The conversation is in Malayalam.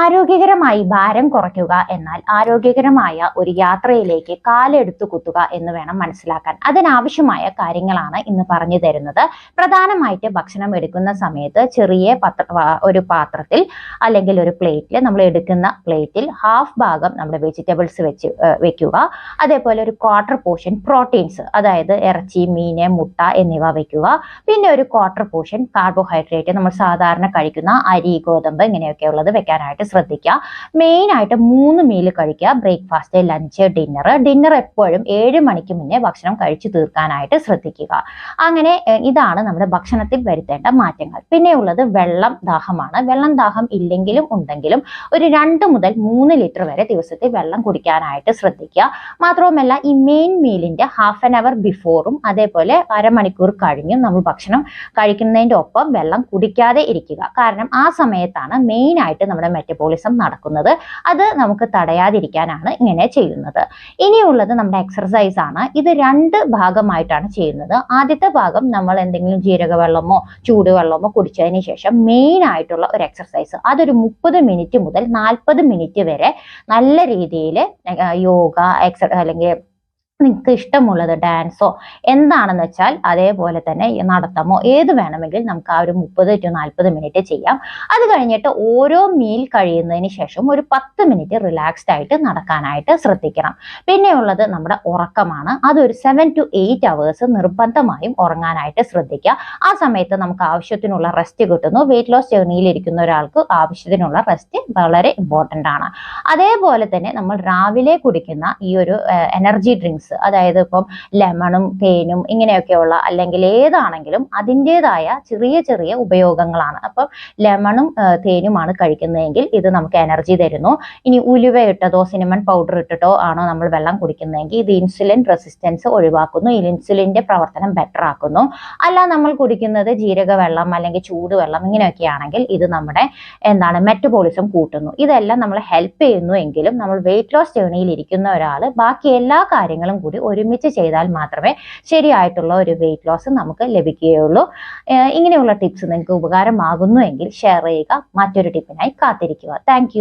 ആരോഗ്യകരമായി ഭാരം കുറയ്ക്കുക എന്നാൽ ആരോഗ്യകരമായ ഒരു യാത്രയിലേക്ക് കാലെടുത്തു കുത്തുക എന്ന് വേണം മനസ്സിലാക്കാൻ. അതിനാവശ്യമായ കാര്യങ്ങളാണ് ഇന്ന് പറഞ്ഞു തരുന്നത്. പ്രധാനമായിട്ട് ഭക്ഷണം എടുക്കുന്ന സമയത്ത് ചെറിയ ഒരു പാത്രത്തിൽ അല്ലെങ്കിൽ ഒരു പ്ലേറ്റിൽ, നമ്മൾ എടുക്കുന്ന പ്ലേറ്റിൽ ഹാഫ് ഭാഗം നമ്മുടെ വെജിറ്റബിൾസ് വെക്കുക. അതേപോലെ ഒരു ക്വാർട്ടർ പോർഷൻ പ്രോട്ടീൻസ്, അതായത് ഇറച്ചി, മീന്, മുട്ട എന്നിവ വെക്കുക. പിന്നെ ഒരു ക്വാർട്ടർ പോർഷൻ കാർബോഹൈഡ്രേറ്റ്, നമ്മൾ സാധാരണ കഴിക്കുന്ന അരി, ഗോതമ്പ് ഇങ്ങനെയൊക്കെ ഉള്ളത് വെക്കാനായിട്ട് ശ്രദ്ധിക്കുക. മെയിൻ ആയിട്ട് 3 മീൽ കഴിക്കുക: ബ്രേക്ക്ഫാസ്റ്റ്, ലഞ്ച്, ഡിന്നർ എപ്പോഴും 7 മണിക്ക് മുന്നേ ഭക്ഷണം കഴിച്ചു തീർക്കാനായിട്ട് ശ്രദ്ധിക്കുക. അങ്ങനെ ഇതാണ് നമ്മുടെ ഭക്ഷണത്തിൽ വരുത്തേണ്ട മാറ്റങ്ങൾ. പിന്നെ ഉള്ളത് വെള്ളം ദാഹമാണ്. വെള്ളം ദാഹം ഇല്ലെങ്കിലും ഉണ്ടെങ്കിലും ഒരു 2 മുതൽ 3 ലിറ്റർ വരെ ദിവസത്തിൽ വെള്ളം കുടിക്കാനായിട്ട് ശ്രദ്ധിക്കുക. മാത്രവുമല്ല, ഈ മെയിൻ മീലിന്റെ ഹാഫ് ആൻ അവർ ബിഫോറും അതേപോലെ അരമണിക്കൂർ കഴിഞ്ഞും നമ്മൾ ഭക്ഷണം കഴിക്കുന്നതിൻ്റെ ഒപ്പം വെള്ളം കുടിക്കാതെ ഇരിക്കുക. കാരണം ആ സമയത്താണ് മെയിൻ ആയിട്ട് നമ്മുടെ മെറ്റബോളിസം നടക്കുന്നത്. അത് നമുക്ക് തടയാതിരിക്കാനാണ് ഇങ്ങനെ ചെയ്യുന്നത്. ഇനിയുള്ളത് നമ്മുടെ എക്സർസൈസ് ആണ്. ഇത് 2 ഭാഗമായിട്ടാണ് ചെയ്യുന്നത്. ആദ്യത്തെ ഭാഗം നമ്മൾ എന്തെങ്കിലും ജീരകവെള്ളമോ ചൂടുവെള്ളമോ കുടിച്ചതിന് ശേഷം മെയിൻ ആയിട്ടുള്ള ഒരു എക്സർസൈസ്, അതൊരു 30 മിനിറ്റ് മുതൽ 40 മിനിറ്റ് വരെ നല്ല രീതിയിൽ യോഗ അല്ലെങ്കിൽ നിങ്ങൾക്ക് ഇഷ്ടമുള്ളത് ഡാൻസോ എന്താണെന്ന് വെച്ചാൽ അതേപോലെ തന്നെ നടത്തമോ ഏത് വേണമെങ്കിൽ നമുക്ക് ആ ഒരു 30 to 40 മിനിറ്റ് ചെയ്യാം. അത് കഴിഞ്ഞിട്ട് ഓരോ മീൽ കഴിയുന്നതിന് ശേഷം ഒരു 10 മിനിറ്റ് റിലാക്സ്ഡ് ആയിട്ട് നടക്കാനായിട്ട് ശ്രദ്ധിക്കണം. പിന്നെയുള്ളത് നമ്മുടെ ഉറക്കമാണ്. അതൊരു 7 to 8 അവേഴ്സ് നിർബന്ധമായും ഉറങ്ങാനായിട്ട് ശ്രദ്ധിക്കുക. ആ സമയത്ത് നമുക്ക് ആവശ്യത്തിനുള്ള റെസ്റ്റ് കിട്ടുന്നു. വെയിറ്റ് ലോസ് ജേർണിയിൽ ഇരിക്കുന്ന ഒരാൾക്ക് ആവശ്യത്തിനുള്ള റെസ്റ്റ് വളരെ ഇമ്പോർട്ടൻ്റ് ആണ്. അതേപോലെ തന്നെ നമ്മൾ രാവിലെ കുടിക്കുന്ന ഈ ഒരു എനർജി ഡ്രിങ്ക്സ്, അതായത് ഇപ്പം ലെമണും തേനും ഇങ്ങനെയൊക്കെയുള്ള, അല്ലെങ്കിൽ ഏതാണെങ്കിലും അതിൻ്റെതായ ചെറിയ ചെറിയ ഉപയോഗങ്ങളാണ്. അപ്പം ലെമണും തേനുമാണ് കഴിക്കുന്നതെങ്കിൽ ഇത് നമുക്ക് എനർജി തരുന്നു. ഇനി ഉലുവ ഇട്ടതോ സിനമൺ പൗഡർ ഇട്ടിട്ടോ ആണോ നമ്മൾ വെള്ളം കുടിക്കുന്നതെങ്കിൽ ഇത് ഇൻസുലിൻ റെസിസ്റ്റൻസ് ഒഴിവാക്കുന്നു, ഇൻസുലിൻ്റെ പ്രവർത്തനം ബെറ്റർ ആക്കുന്നു. അല്ല നമ്മൾ കുടിക്കുന്നത് ജീരകവെള്ളം അല്ലെങ്കിൽ ചൂടുവെള്ളം ഇങ്ങനെയൊക്കെയാണെങ്കിൽ ഇത് നമ്മുടെ മെറ്റബോളിസം കൂട്ടുന്നു. ഇതെല്ലാം നമ്മളെ ഹെൽപ്പ് ചെയ്യുന്നു. എങ്കിലും നമ്മൾ വെയിറ്റ് ലോസ് ജേർണിയിൽ ഇരിക്കുന്ന ഒരാൾ ബാക്കി എല്ലാ കാര്യങ്ങളും കൂടി ഒരുമിച്ച് ചെയ്താൽ മാത്രമേ ശരിയായിട്ടുള്ള ഒരു വെയിറ്റ് ലോസ് നമുക്ക് ലഭിക്കുകയുള്ളൂ. ഇങ്ങനെയുള്ള ടിപ്സ് നിങ്ങൾക്ക് ഉപകാരമാകുന്നു എങ്കിൽ ഷെയർ ചെയ്യുക. മറ്റൊരു ടിപ്പിനായി കാത്തിരിക്കുക. താങ്ക്